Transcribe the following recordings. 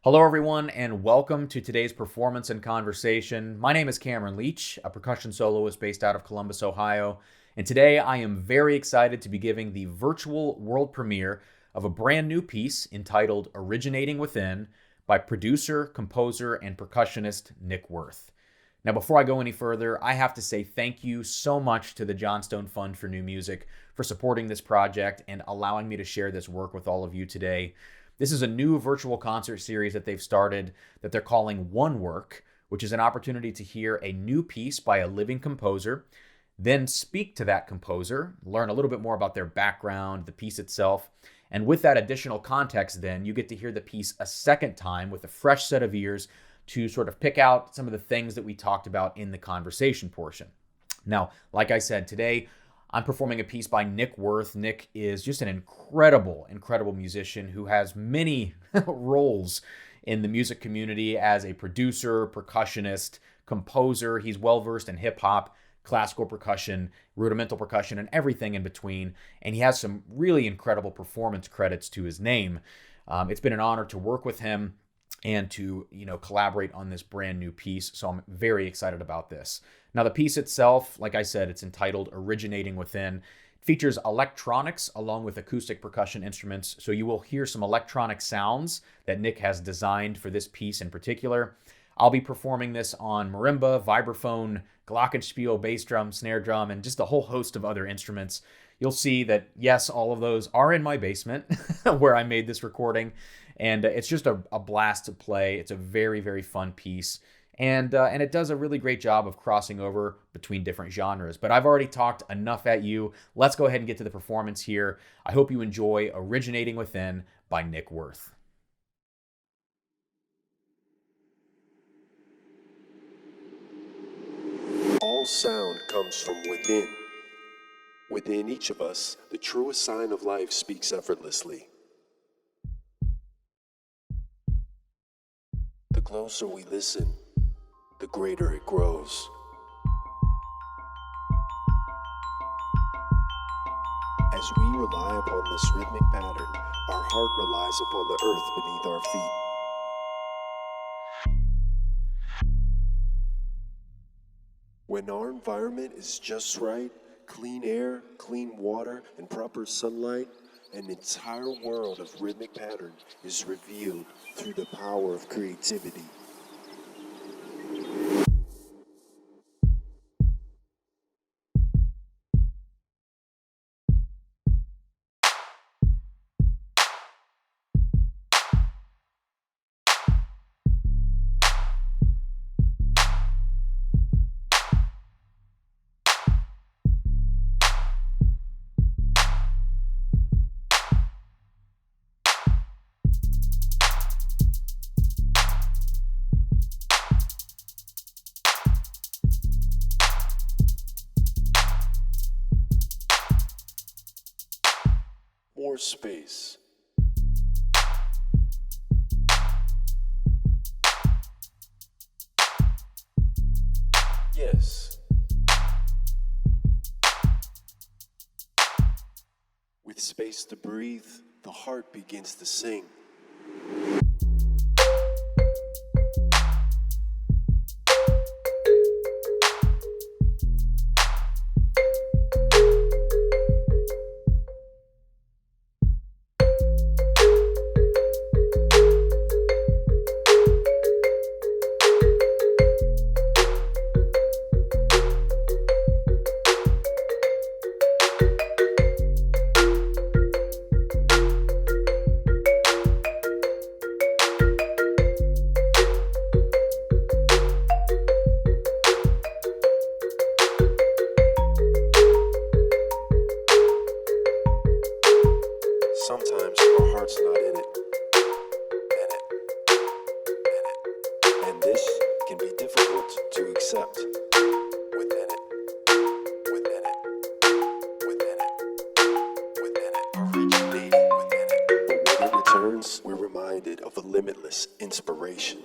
Hello, everyone, and welcome to today's performance and conversation. My name is Cameron Leach, a percussion soloist based out of Columbus, Ohio, and today I am very excited to be giving the virtual world premiere of a brand new piece entitled Originating Within by producer, composer, and percussionist Nick Werth. Now, before I go any further, I have to say thank you so much to the Johnstone Fund for New Music for supporting this project and allowing me to share this work with all of you today. This is a new virtual concert series that they've started that they're calling One Work, which is an opportunity to hear a new piece by a living composer, then speak to that composer, learn a little bit more about their background, the piece itself, and with that additional context, then you get to hear the piece a second time with a fresh set of ears to sort of pick out some of the things that we talked about in the conversation portion. Now, like I said, today I'm performing a piece by Nick Werth. Nick is just an incredible musician who has many roles in the music community as a producer, percussionist, composer. He's well-versed in hip-hop, classical percussion, rudimental percussion, and everything in between. And he has some really incredible performance credits to his name. It's been an honor to work with him and to, collaborate on this brand new piece. So I'm very excited about this. Now, the piece itself, like I said, it's entitled Originating Within. It features electronics along with acoustic percussion instruments. So you will hear some electronic sounds that Nick has designed for this piece in particular. I'll be performing this on marimba, vibraphone, glockenspiel, bass drum, snare drum, and just a whole host of other instruments. You'll see that, yes, all of those are in my basement where I made this recording. And it's just a blast to play. It's a very, very fun piece. And it does a really great job of crossing over between different genres. But I've already talked enough at you. Let's go ahead and get to the performance here. I hope you enjoy Originating Within by Nick Werth. All sound comes from within. Within each of us, the truest sign of life speaks effortlessly. The closer we listen, the greater it grows. As we rely upon this rhythmic pattern, our heart relies upon the earth beneath our feet. When our environment is just right, clean air, clean water, and proper sunlight, an entire world of rhythmic pattern is revealed through the power of creativity. More space. Yes. With space to breathe, the heart begins to sing. Sometimes our heart's not in it. And this can be difficult to accept. Within it. Originating within it. But when it returns, we're reminded of a limitless inspiration.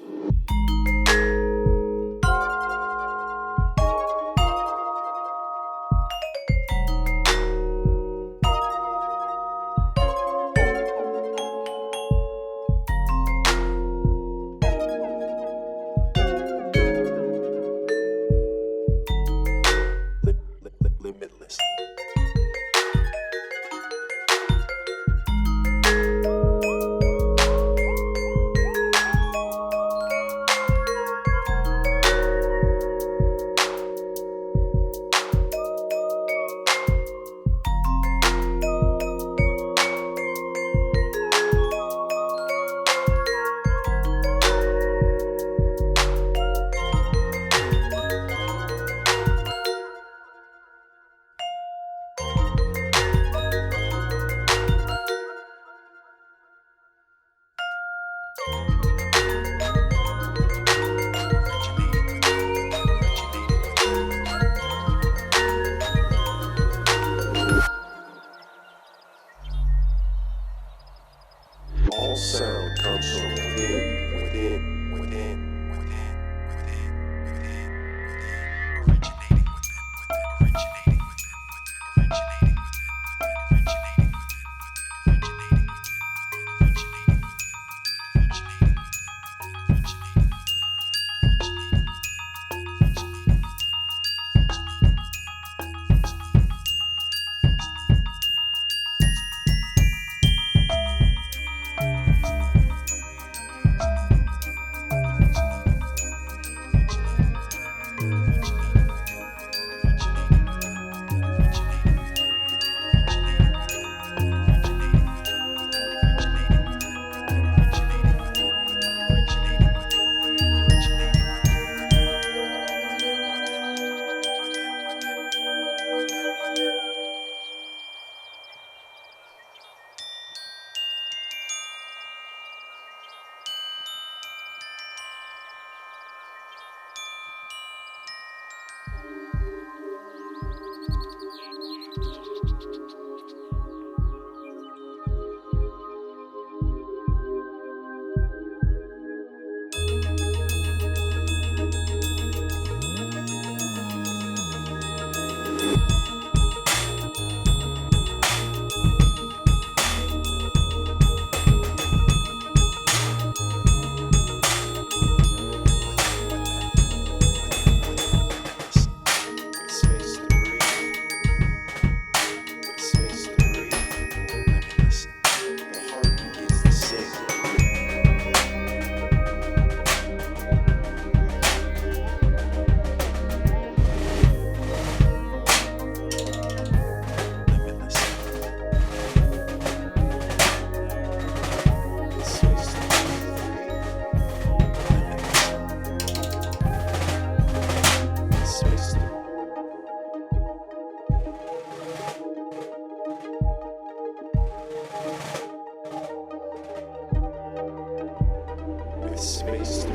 Space.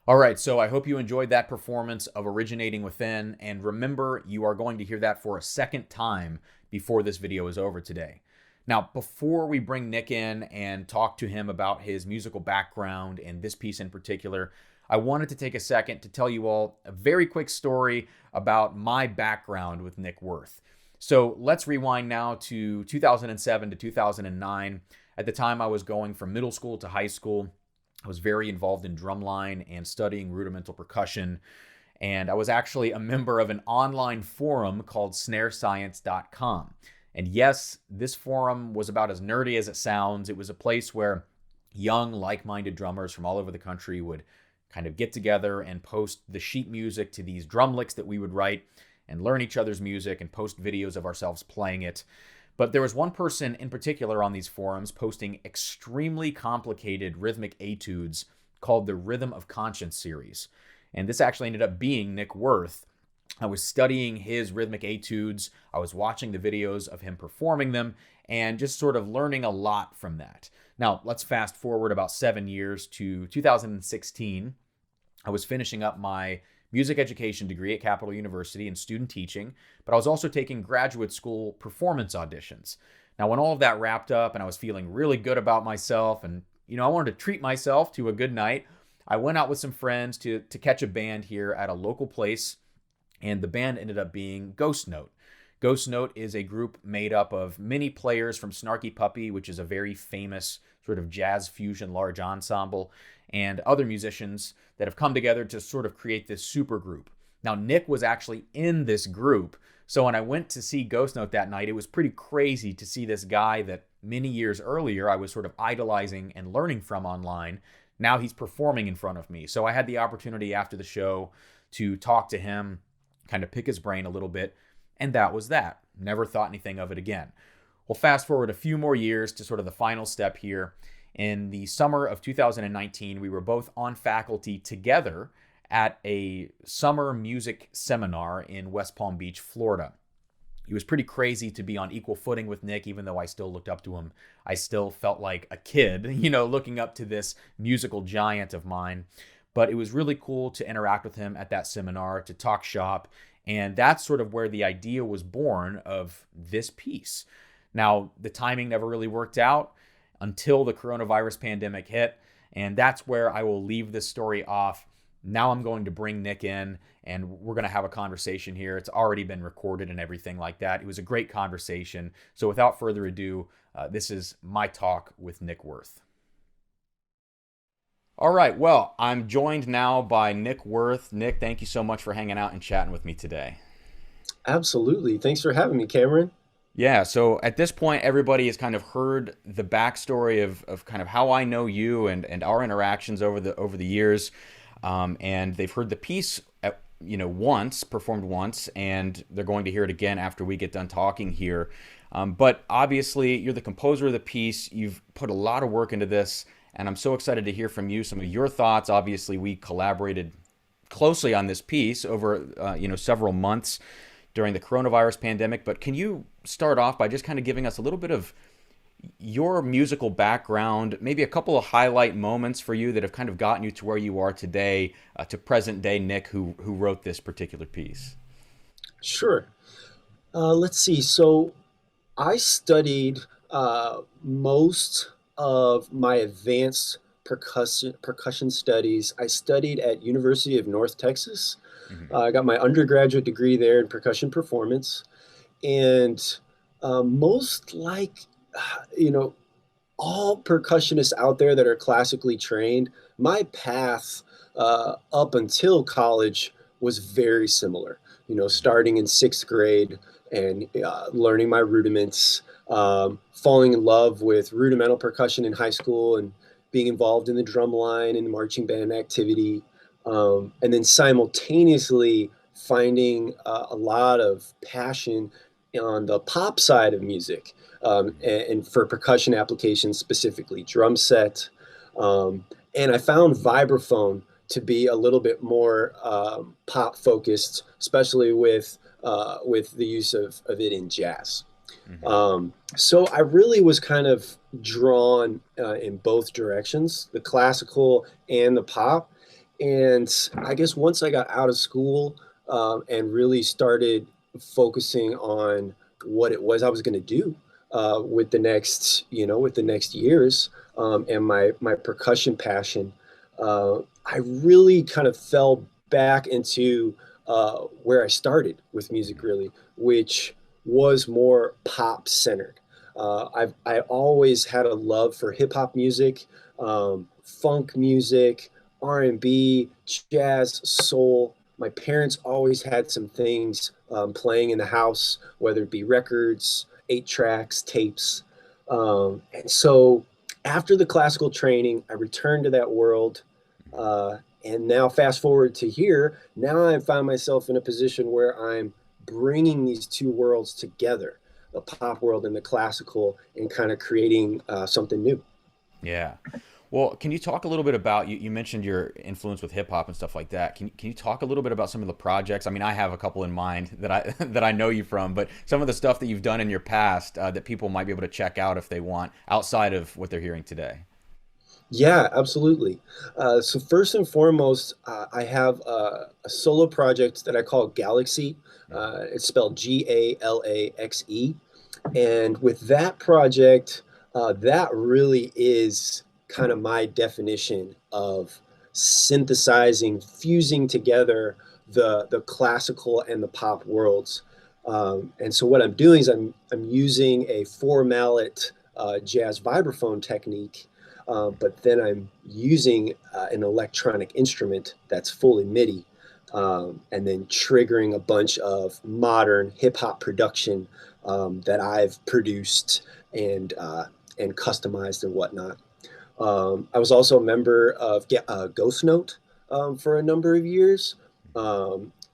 All right, so I hope you enjoyed that performance of Originating Within, and remember, you are going to hear that for a second time before this video is over today. Now, before we bring Nick in and talk to him about his musical background and this piece in particular, I wanted to take a second to tell you all a very quick story about my background with Nick Werth. So let's rewind now to 2007 to 2009. At the time, I was going from middle school to high school. I was very involved in drumline and studying rudimental percussion. And I was actually a member of an online forum called snarescience.com. And yes, this forum was about as nerdy as it sounds. It was a place where young, like-minded drummers from all over the country would kind of get together and post the sheet music to these drum licks that we would write and learn each other's music and post videos of ourselves playing it. But there was one person in particular on these forums posting extremely complicated rhythmic etudes called the Rhythm of Conscience series. And this actually ended up being Nick Werth. I was studying his rhythmic etudes. I was watching the videos of him performing them and just sort of learning a lot from that. Now, let's fast forward about 7 years to 2016. I was finishing up my music education degree at Capital University in student teaching, but I was also taking graduate school performance auditions. Now, when all of that wrapped up and I was feeling really good about myself and, I wanted to treat myself to a good night, I went out with some friends to catch a band here at a local place, and the band ended up being Ghost Note. Ghost Note is a group made up of many players from Snarky Puppy, which is a very famous sort of jazz fusion large ensemble, and other musicians that have come together to sort of create this super group. Now, Nick was actually in this group, so when I went to see Ghost Note that night, it was pretty crazy to see this guy that many years earlier I was sort of idolizing and learning from online. Now he's performing in front of me. So I had the opportunity after the show to talk to him, kind of pick his brain a little bit, and that was that. Never thought anything of it again. Well, fast forward a few more years to sort of the final step here. In the summer of 2019, we were both on faculty together at a summer music seminar in West Palm Beach, Florida. It was pretty crazy to be on equal footing with Nick, even though I still looked up to him. I still felt like a kid, looking up to this musical giant of mine. But it was really cool to interact with him at that seminar, to talk shop. And that's sort of where the idea was born of this piece. Now, the timing never really worked out until the coronavirus pandemic hit. And that's where I will leave this story off. Now I'm going to bring Nick in and we're going to have a conversation here. It's already been recorded and everything like that. It was a great conversation. So without further ado, this is my talk with Nick Werth. All right, well, I'm joined now by Nick Werth. Nick, thank you so much for hanging out and chatting with me today. Absolutely. Thanks for having me, Cameron. Yeah, so at this point, everybody has kind of heard the backstory of kind of how I know you and our interactions over the years, and they've heard the piece, performed once, and they're going to hear it again after we get done talking here. But obviously, you're the composer of the piece. You've put a lot of work into this, and I'm so excited to hear from you some of your thoughts. Obviously, we collaborated closely on this piece over several months during the coronavirus pandemic. But can you start off by just kind of giving us a little bit of your musical background, maybe a couple of highlight moments for you that have kind of gotten you to where you are today, to present day Nick, who wrote this particular piece? Sure. Let's see. So I studied most of my advanced percussion studies. I studied at University of North Texas. Hmm. I got my undergraduate degree there in percussion performance, and most like you know all percussionists out there that are classically trained, my path up until college was very similar. Starting in sixth grade and learning my rudiments, falling in love with rudimental percussion in high school and being involved in the drum line and marching band activity, and then simultaneously finding a lot of passion on the pop side of music, and for percussion applications, specifically drum set. And I found vibraphone to be a little bit more pop focused, especially with the use of it in jazz. Hmm. So I really was kind of drawn in both directions, the classical and the pop. And I guess once I got out of school and really started focusing on what it was I was going to do with the next years, and my percussion passion, I really kind of fell back into where I started with music, really, which was more pop centered. I always had a love for hip hop music, funk music, R&B, jazz, soul. My parents always had some things playing in the house, whether it be records, 8 tracks, tapes. And so after the classical training, I returned to that world. And now, fast forward to here, now I find myself in a position where I'm bringing these two worlds together, the pop world and the classical, and kind of creating something new. Yeah. Well, can you talk a little bit about you mentioned your influence with hip hop and stuff like that. Can you talk a little bit about some of the projects? I mean, I have a couple in mind that I that I know you from, but some of the stuff that you've done in your past that people might be able to check out if they want, outside of what they're hearing today. Yeah, absolutely. So first and foremost, I have a solo project that I call Galaxy. It's spelled Galaxe. And with that project, that really is kind of my definition of synthesizing, fusing together the classical and the pop worlds. And so what I'm doing is I'm using a four mallet jazz vibraphone technique, but then I'm using an electronic instrument that's fully MIDI, and then triggering a bunch of modern hip hop production that I've produced and customized and whatnot. I was also a member of Ghost Note for a number of years.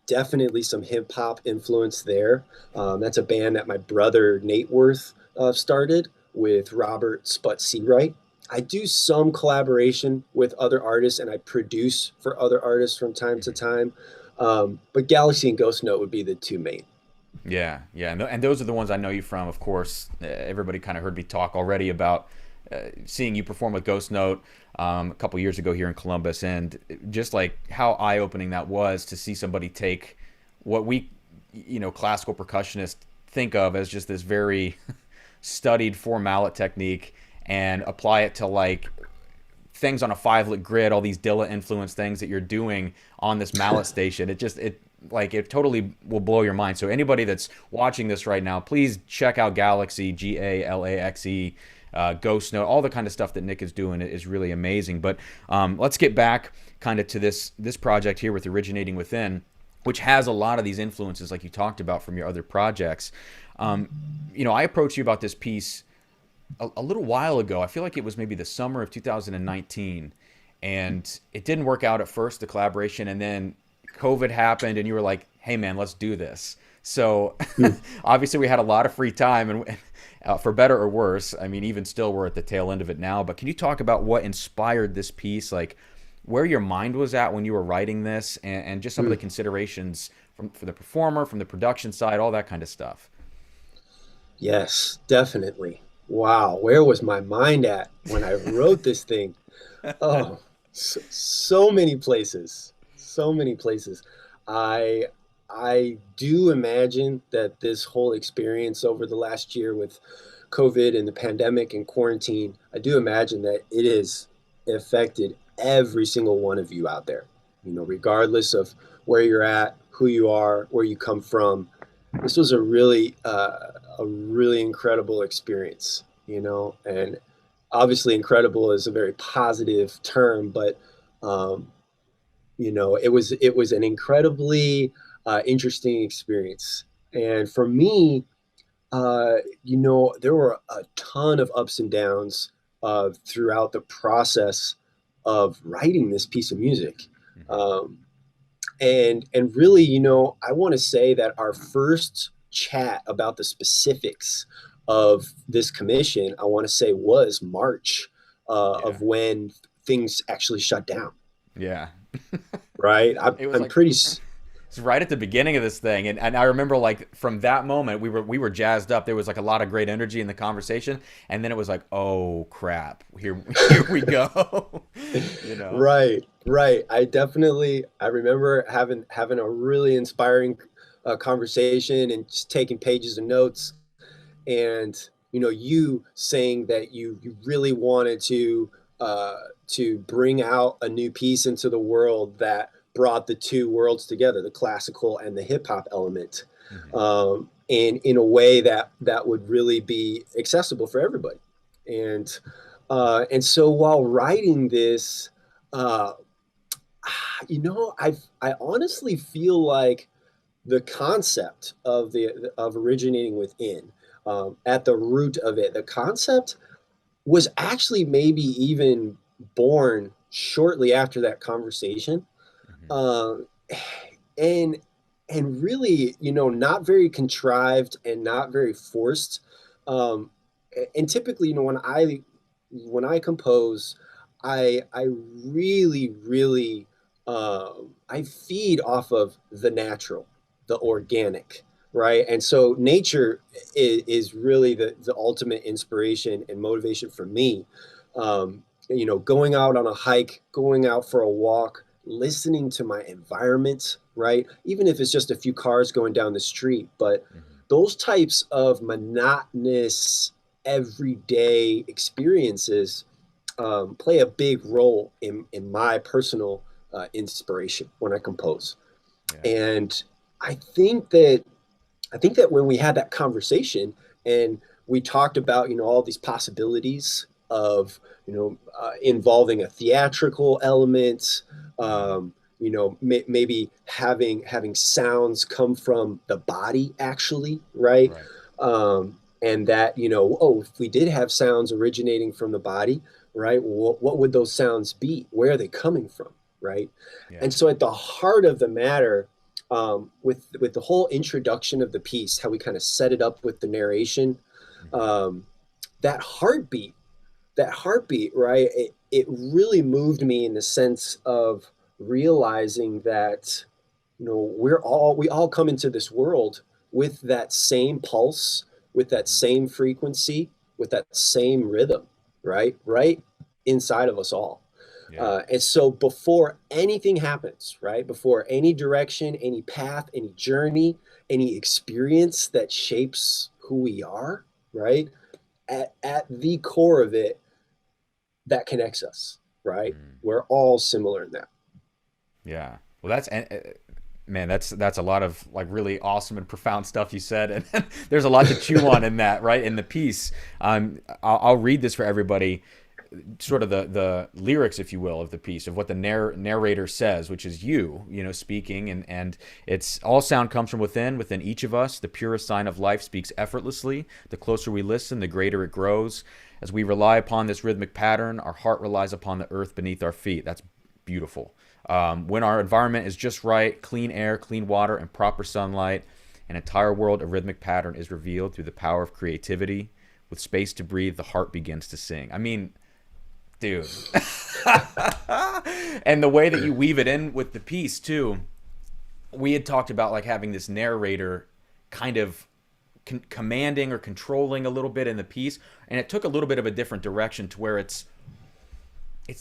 Definitely some hip hop influence there. That's a band that my brother Nate Werth started with Robert Sput Seawright. I do some collaboration with other artists and I produce for other artists from time to time. But Galaxy and Ghost Note would be the two main. Yeah, yeah, and those are the ones I know you from. Of course, everybody kind of heard me talk already about seeing you perform with Ghost Note a couple years ago here in Columbus, and just like how eye-opening that was to see somebody take what we, classical percussionists think of as just this very studied four mallet technique and apply it to like things on a 5-lit grid, all these Dilla influence things that you're doing on this mallet station. It totally will blow your mind. So anybody that's watching this right now, please check out Galaxy, Galaxe, Ghost Note, all the kind of stuff that Nick is doing is really amazing. But let's get back kind of to this project here with Originating Within, which has a lot of these influences like you talked about from your other projects. I approached you about this piece a little while ago. I feel like it was maybe the summer of 2019, and it didn't work out at first, the collaboration, and then COVID happened and you were like, hey man, let's do this. So obviously we had a lot of free time, and for better or worse, I mean, even still, we're at the tail end of it now, but can you talk about what inspired this piece, like where your mind was at when you were writing this, and just some of the considerations for the performer, from the production side, all that kind of stuff. Yes, definitely. Wow, where was my mind at when I wrote this thing? Oh, so many places, so many places. I I do imagine that this whole experience over the last year with COVID and the pandemic and quarantine, I do imagine that it has affected every single one of you out there. Regardless of where you're at, who you are, where you come from. This was a really incredible experience. And obviously incredible is a very positive term, but um, it was an incredibly interesting experience. And for me, there were a ton of ups and downs throughout the process of writing this piece of music. Mm-hmm. And really, I want to say that our first chat about the specifics of this commission, I want to say, was March Yeah. of when things actually shut down. Yeah. Right? It was I'm like pretty. it's right at the beginning of this thing, and I remember like from that moment we were jazzed up. There was like a lot of great energy in the conversation, and then it was like, oh crap, here we go. you know. Right, right. I remember having a really inspiring conversation and just taking pages of notes, and you saying that you really wanted uh, to bring out a new piece into the world that brought the two worlds together, the classical and the hip hop element, Hmm. and in a way that would really be accessible for everybody. And so while writing this, uh, I honestly feel like the concept of originating within, at the root of it, the concept was actually maybe even born shortly after that conversation, Hmm. um, and really, not very contrived and not very forced. Um, and typically, when I compose, I really I feed off of the natural, the organic, right? And so nature is really the ultimate inspiration and motivation for me. Going out on a hike, going out for a walk, listening to my environment, right? Even if it's just a few cars going down the street, but Hmm. those types of monotonous everyday experiences play a big role in my personal inspiration when I compose. Yeah. And I think that I think that when we had that conversation and we talked about all these possibilities of involving a theatrical element, Hmm. maybe having sounds come from the body actually, right? Right. And that if we did have sounds originating from the body, right, what would those sounds be? Where are they coming from, right? Yeah. And so at the heart of the matter, with the whole introduction of the piece, how we kind of set it up with the narration, Hmm. um, that heartbeat, right? It really moved me in the sense of realizing that we all come into this world with that same pulse, with that Hmm. same frequency, with that same rhythm, right inside of us all. Yeah. And so before anything happens, right, before any direction, any path, any journey, any experience that shapes who we are, right, at the core of it, that connects us, right? Mm. We're all similar in that. Yeah. Well, man, that's a lot of like really awesome and profound stuff you said, and there's a lot to chew on in that, right? In the piece, I'll read this for everybody, sort of the lyrics, if you will, of the piece, of what the narrator says, which is you speaking, and it's all sound comes from within each of us. The purest sign of life speaks effortlessly. The closer we listen, the greater it grows. As we rely upon this rhythmic pattern, our heart relies upon the earth beneath our feet. That's beautiful. When our environment is just right, clean air, clean water, and proper sunlight, an entire world of rhythmic pattern is revealed through the power of creativity. With space to breathe, the heart begins to sing. I mean, dude. And the way that you weave it in with the piece too, we had talked about like having this narrator kind of commanding or controlling a little bit in the piece, and it took a little bit of a different direction to where it's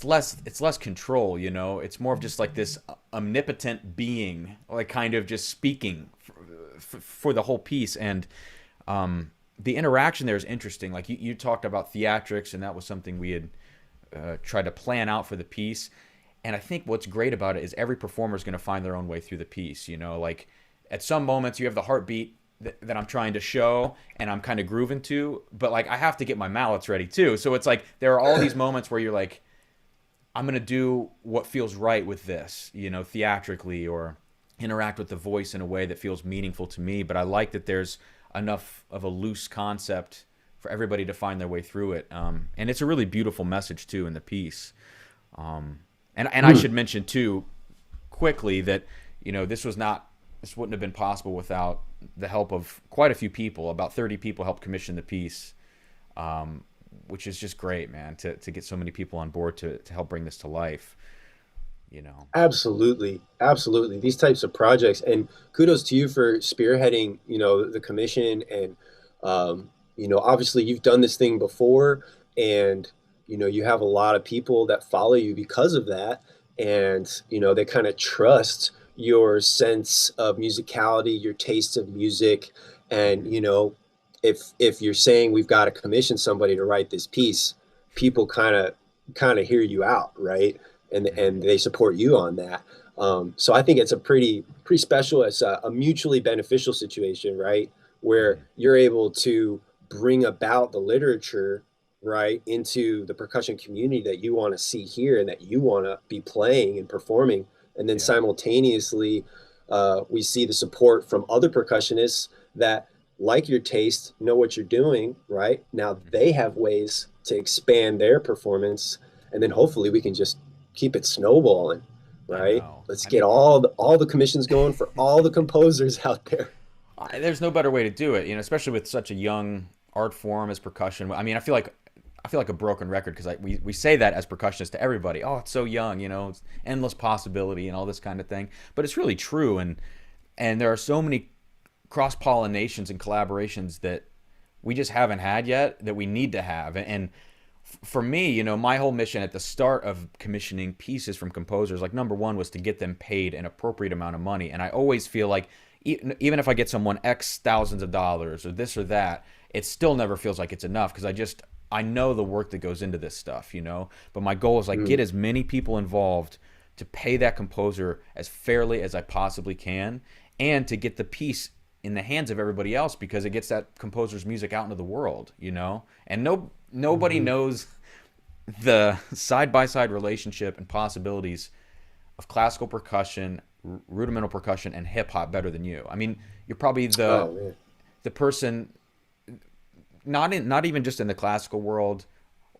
less control, you know. It's more of just like this omnipotent being, like kind of just speaking for the whole piece. And the interaction there is interesting. Like you talked about theatrics, and that was something we had tried to plan out for the piece. And I think what's great about it is every performer is going to find their own way through the piece. You know, like at some moments you have the heartbeat that I'm trying to show and I'm kind of grooving to, but like I have to get my mallets ready too. So it's like there are all these moments where you're like, I'm going to do what feels right with this, you know, theatrically, or interact with the voice in a way that feels meaningful to me. But I like that there's enough of a loose concept for everybody to find their way through it. And it's a really beautiful message too in the piece. And I should mention too, quickly, that, you know, this wouldn't have been possible without the help of quite a few people. About 30 people helped commission the piece, which is just great, man, to get so many people on board to help bring this to life, you know. Absolutely, absolutely. These types of projects, and kudos to you for spearheading, you know, the commission. And you know, obviously you've done this thing before, and you know, you have a lot of people that follow you because of that, and you know, they kind of trust your sense of musicality, your taste of music. And you know, if you're saying we've got to commission somebody to write this piece, people kind of hear you out, right? And they support you on that. So I think it's a pretty special. It's a mutually beneficial situation, right? Where you're able to bring about the literature, right, into the percussion community that you want to see here and that you want to be playing and performing. And then simultaneously, we see the support from other percussionists that like your taste, know what you're doing, right? Now they have ways to expand their performance, and then hopefully we can just keep it snowballing, right? Let's get all the commissions going for all the composers out there. There's no better way to do it, you know, especially with such a young art form as percussion. I mean, I feel like a broken record because we say that as percussionists to everybody. Oh, it's so young, you know, it's endless possibility and all this kind of thing. But it's really true, and there are so many cross-pollinations and collaborations that we just haven't had yet that we need to have. And for me, you know, my whole mission at the start of commissioning pieces from composers, like number one was to get them paid an appropriate amount of money. And I always feel like even if I get someone X thousands of dollars or this or that, it still never feels like it's enough because I know the work that goes into this stuff, you know. But my goal is like get as many people involved to pay that composer as fairly as I possibly can, and to get the piece in the hands of everybody else because it gets that composer's music out into the world, you know. And nobody knows the side-by-side relationship and possibilities of classical percussion, rudimental percussion, and hip-hop better than you. I mean, you're probably the person, not even just in the classical world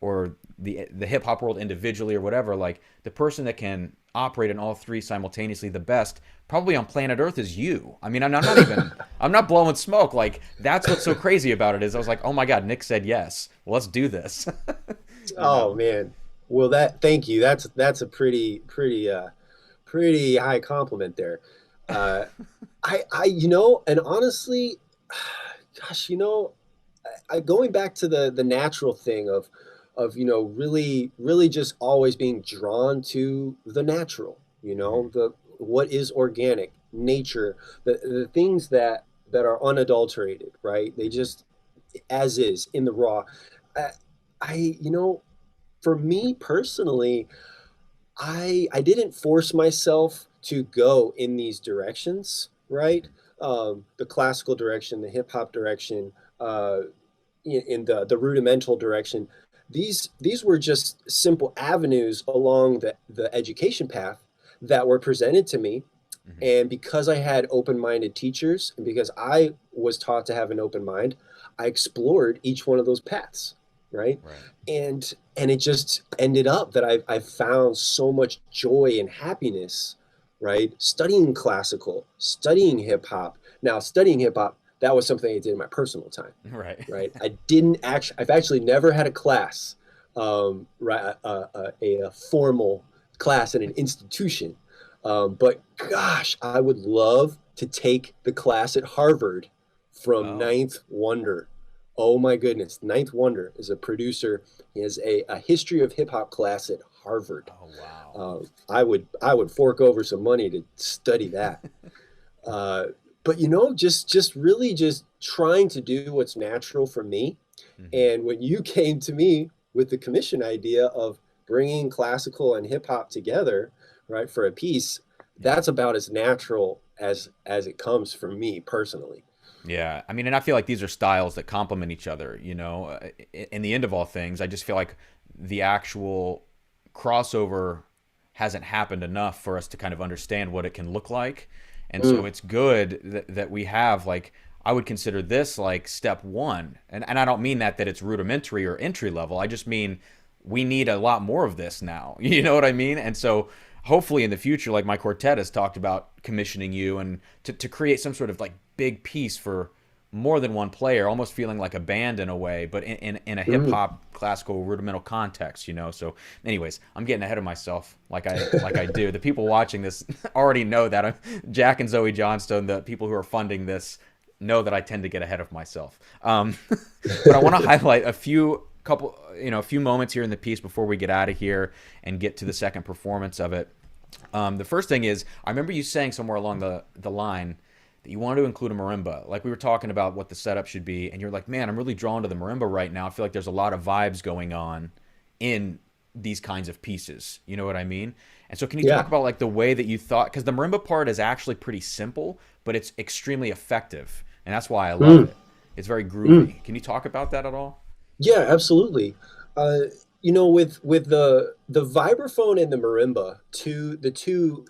or the hip-hop world individually or whatever, like the person that can operate in all three simultaneously the best probably on planet Earth is you. I mean, I'm not blowing smoke. Like, that's what's so crazy about it is I was like, oh my God, Nick said yes. Well, let's do this. Oh man. Well, thank you. That's a pretty high compliment there. You know, and honestly, gosh, you know, going back to the natural thing of you know, really just always being drawn to the natural, you know, what is organic, nature, the things that are unadulterated, right? They just as is in the raw. You know, for me personally, I didn't force myself to go in these directions, right? The classical direction, the hip hop direction, in the rudimental direction. These were just simple avenues along the education path that were presented to me. And because I had open-minded teachers and because I was taught to have an open mind, I explored each one of those paths, right? And it just ended up that I found so much joy and happiness, right? Studying classical, studying hip hop. Now, studying hip hop, that was something I did in my personal time. Right. I've actually never had a class, a formal class in an institution. But gosh, I would love to take the class at Harvard from Oh, Ninth Wonder. Oh my goodness. Ninth Wonder is a producer. He has a history of hip hop class at Harvard. oh wow. I would fork over some money to study that. Uh, but just really just trying to do what's natural for me. Hmm. And when you came to me with the commission idea of bringing classical and hip hop together, right, for a piece, Yeah. that's about as natural as it comes for me personally. Yeah, I mean, and I feel like these are styles that complement each other. In the end of all things, I just feel like the actual crossover hasn't happened enough for us to kind of understand what it can look like. And so Mm, it's good that we have, like, I would consider this like step one. And I don't mean that it's rudimentary or entry level. I just mean we need a lot more of this now. You know what I mean? And so hopefully in the future, like my quartet has talked about commissioning you and to create some sort of like big piece for more than one player, almost feeling like a band in a way, but in a hip mm. hop classical rudimental context. So anyways, I'm getting ahead of myself like I do. The people watching this already know that. Jack and Zoe Johnstone, the people who are funding this, know that I tend to get ahead of myself. But I want to highlight a few moments here in the piece before we get out of here and get to the second performance of it. The first thing is, I remember you saying somewhere along the line that you wanted to include a marimba. Like we were talking about what the setup should be, and you're like, man, I'm really drawn to the marimba right now. I feel like there's a lot of vibes going on in these kinds of pieces. You know what I mean? And so can you talk Yeah. about like the way that you thought, because the marimba part is actually pretty simple, but it's extremely effective. And that's why I love Mm, it. It's very mm. groovy. Can you talk about that at all? Yeah, absolutely. Uh, with the vibraphone and the marimba, the two,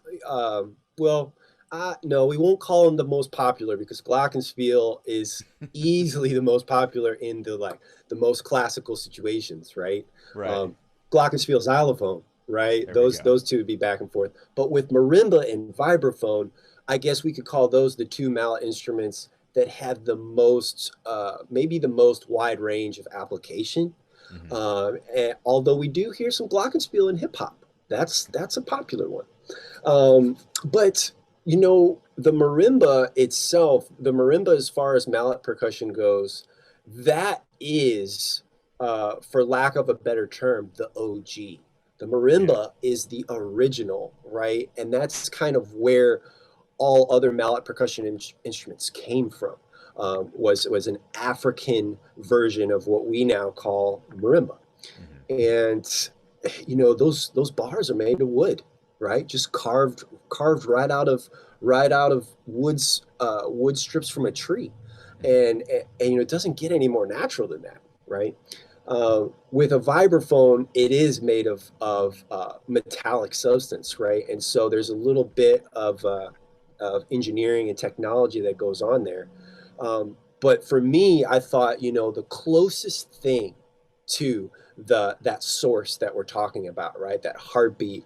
well, no, we won't call them the most popular because glockenspiel is easily the most popular in the most classical situations, right? Right. Um, glockenspiel, xylophone, right? There we Those go. those two would be back and forth. But with marimba and vibraphone, I guess we could call those the two mallet instruments that have the most, maybe the most wide range of application. Hmm. And although we do hear some glockenspiel in hip hop, that's a popular one. But the marimba, as far as mallet percussion goes, that is, for lack of a better term, the OG. The Yeah. marimba is the original, right? And that's kind of where all other mallet percussion instruments came from. Was an African version of what we now call marimba, Hmm. and those bars are made of wood, right? Just carved right out of wood strips from a tree, Hmm. and it doesn't get any more natural than that, right? With a vibraphone, it is made of metallic substance, right? And so there's a little bit of engineering and technology that goes on there. But for me, I thought, the closest thing to that source that we're talking about, right? That heartbeat,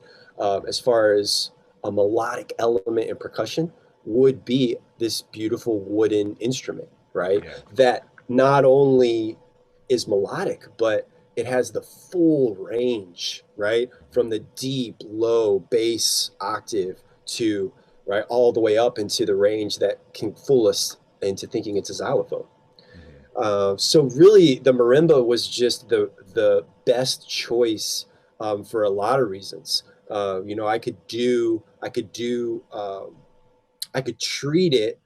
as far as a melodic element in percussion, would be this beautiful wooden instrument, right? Yeah. That not only is melodic, but it has the full range, right? From the deep, low bass octave to right all the way up into the range that can fool us into thinking it's a xylophone. Hmm. So really, the marimba was just the best choice, for a lot of reasons. I could treat it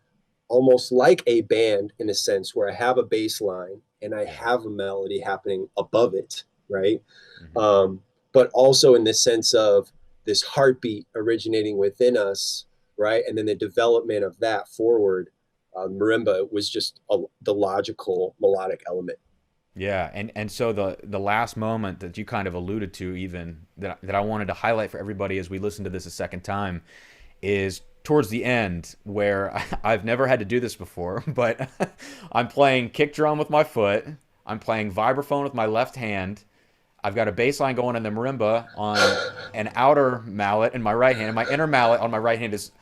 almost like a band in a sense where I have a bass line and I Yeah. have a melody happening above it, right? Hmm. Um, but also in the sense of this heartbeat originating within us, right? And then the development of that forward, marimba was just the logical melodic element. Yeah, and so the last moment that you kind of alluded to, even that I wanted to highlight for everybody as we listen to this a second time, is towards the end where I've never had to do this before, but I'm playing kick drum with my foot, I'm playing vibraphone with my left hand, I've got a bass line going in the marimba on an outer mallet in my right hand, and my inner mallet on my right hand is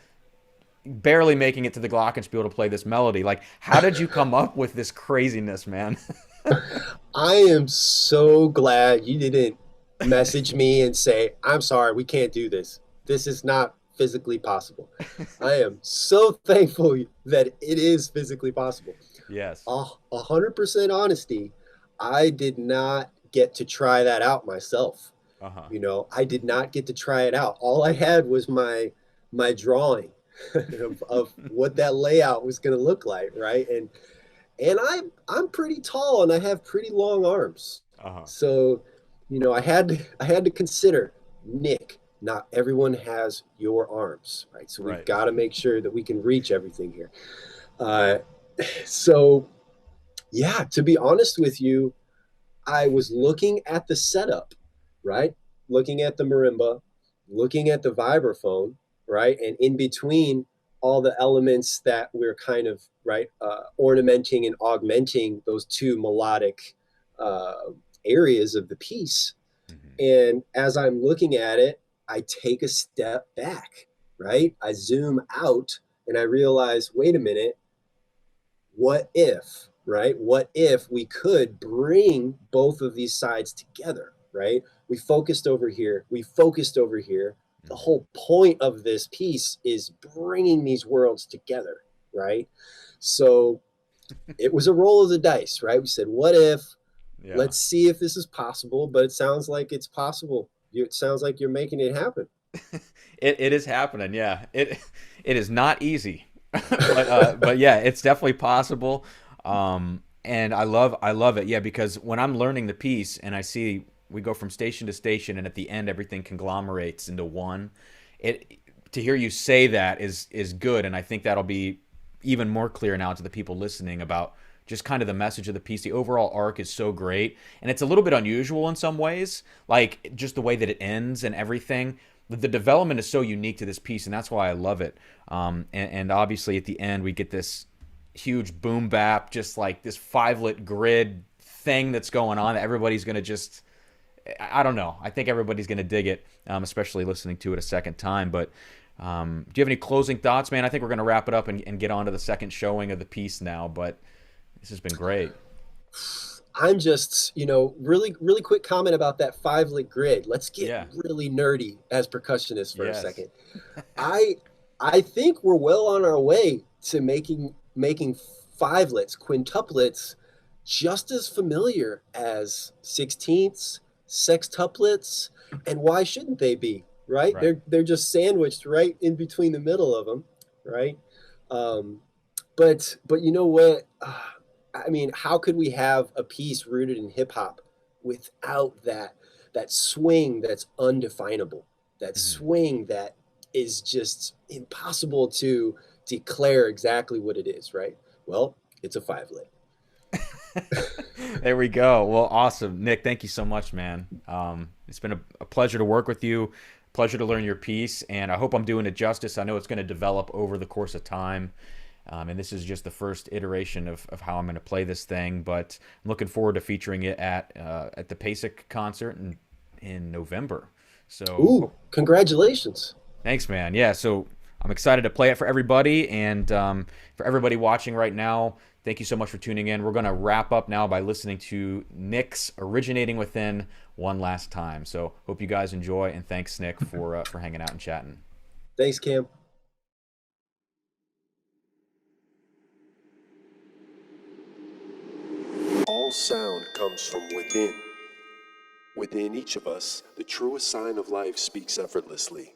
barely making it to the glockenspiel to play this melody. Like, how did you come up with this craziness, man? I am so glad you didn't message me and say, I'm sorry, we can't do this. This is not physically possible. I am so thankful that it is physically possible. Yes. 100% honesty, I did not get to try that out myself. Uh-huh. You know, I did not get to try it out. All I had was my drawing of what that layout was going to look like, right? And I'm pretty tall and I have pretty long arms. Uh-huh. So, you know, I had to consider, Nick, not everyone has your arms, right? So we've Right. got to make sure that we can reach everything here. So yeah, to be honest with you, I was looking at the setup, right? Looking at the marimba, looking at the vibraphone, right? And in between all the elements that we're kind of, right, ornamenting and augmenting those two melodic areas of the piece. Mm-hmm. And as I'm looking at it, I take a step back, right? I zoom out and I realize, wait a minute, what if, right? What if we could bring both of these sides together, right? We focused over here. We focused over here. The whole point of this piece is bringing these worlds together, right? So it was a roll of the dice, right? We said, what if? Yeah. Let's see if this is possible, but it sounds like it's possible. It sounds like you're making it happen. It is happening. Yeah. It is not easy. But yeah, it's definitely possible. And I love it. Yeah, because when I'm learning the piece and I see we go from station to station and at the end everything conglomerates into one, to hear you say that is good, and I think that'll be even more clear now to the people listening about just kind of the message of the piece. The overall arc is so great, and it's a little bit unusual in some ways, like just the way that it ends and everything. The development is so unique to this piece, and that's why I love it. And obviously at the end we get this huge boom bap, just like this 5-lit grid thing that's going on. Everybody's going to just, I don't know. I think everybody's going to dig it, especially listening to it a second time. But do you have any closing thoughts, man? I think we're going to wrap it up and get on to the second showing of the piece now, but this has been great. I'm just, really, really quick comment about that 5-lit grid. Let's get really nerdy as percussionists for a second. I think we're well on our way to making 5-lits, quintuplets, just as familiar as sixteenths, sextuplets, and why shouldn't they be, right? They're just sandwiched right in between the middle of them, right? But you know what? I mean, how could we have a piece rooted in hip hop without that swing that's undefinable, that swing that is just impossible to declare exactly what it is, right? Well, it's a 5-lit. There we go. Well, awesome. Nick, thank you so much, man. It's been a pleasure to work with you, pleasure to learn your piece, and I hope I'm doing it justice. I know it's going to develop over the course of time. And this is just the first iteration of how I'm going to play this thing, but I'm looking forward to featuring it at the PASIC concert in November. So, ooh, congratulations! Thanks, man. Yeah, so I'm excited to play it for everybody, and for everybody watching right now, thank you so much for tuning in. We're going to wrap up now by listening to Nick's Originating Within one last time. So, hope you guys enjoy, and thanks, Nick, for hanging out and chatting. Thanks, Cam. All sound comes from within. Within each of us, the truest sign of life speaks effortlessly.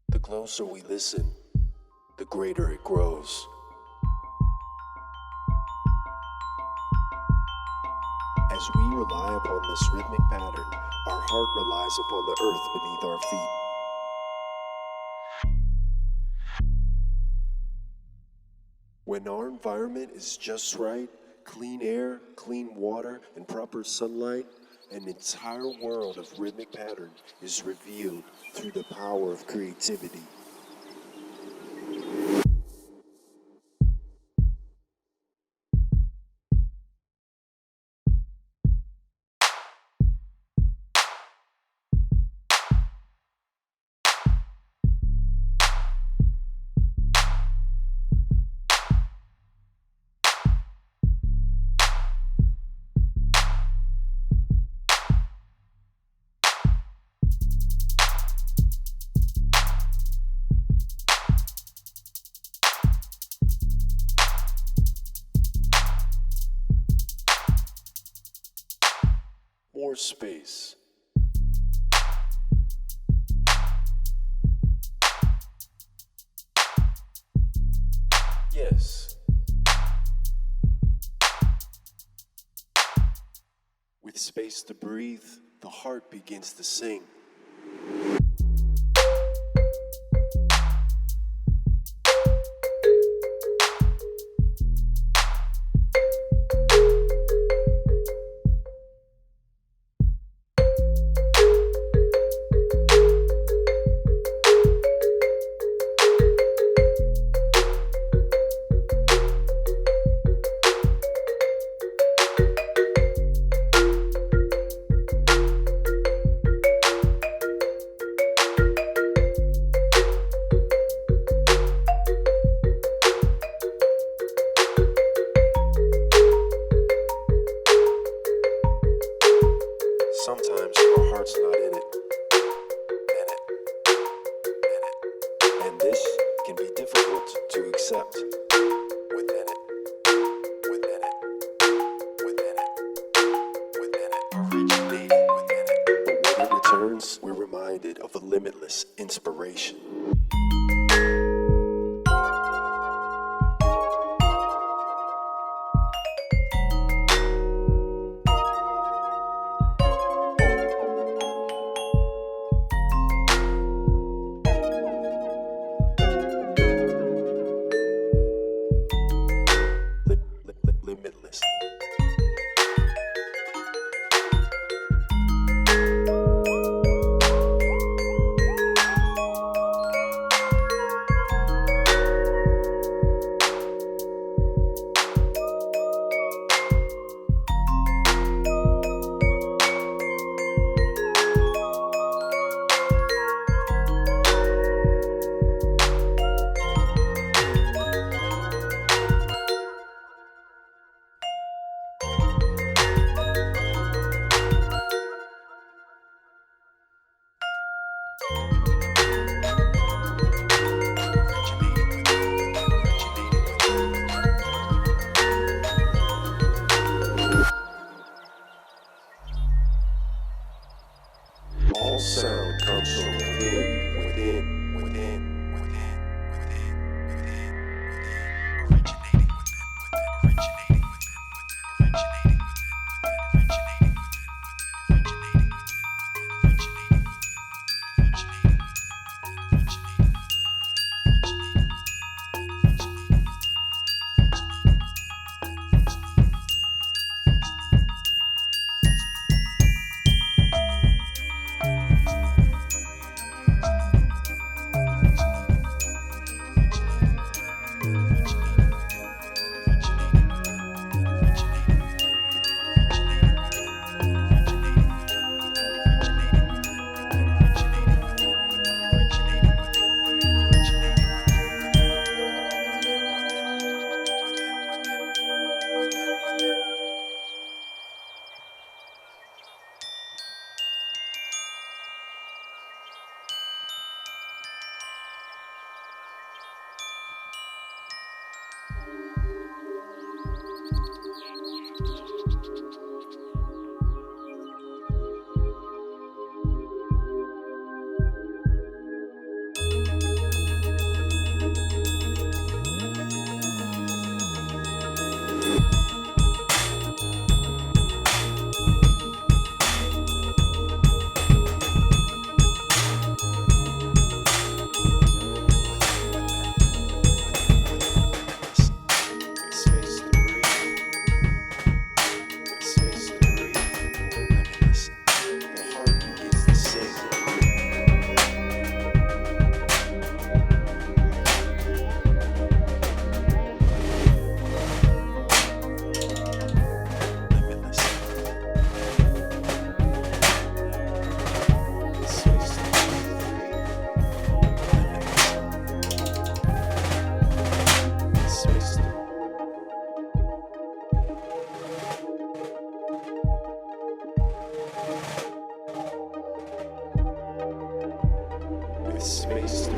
The closer we listen, the greater it grows. As we rely upon this rhythmic pattern, our heart relies upon the earth beneath our feet. When our environment is just right, clean air, clean water, and proper sunlight, an entire world of rhythmic pattern is revealed through the power of creativity. space. Yes. With space to breathe, the heart begins to sing. Sometimes our heart's not in it. And this can be difficult to accept. Within it, within it, within it, within it, originating within it. But when it returns, we're reminded of a limitless inspiration. Limitless. All sound comes from within, within, within, within, within, within, within. Originating within, originating within, originating within, originating within, originating within, originating within, originating within. Space.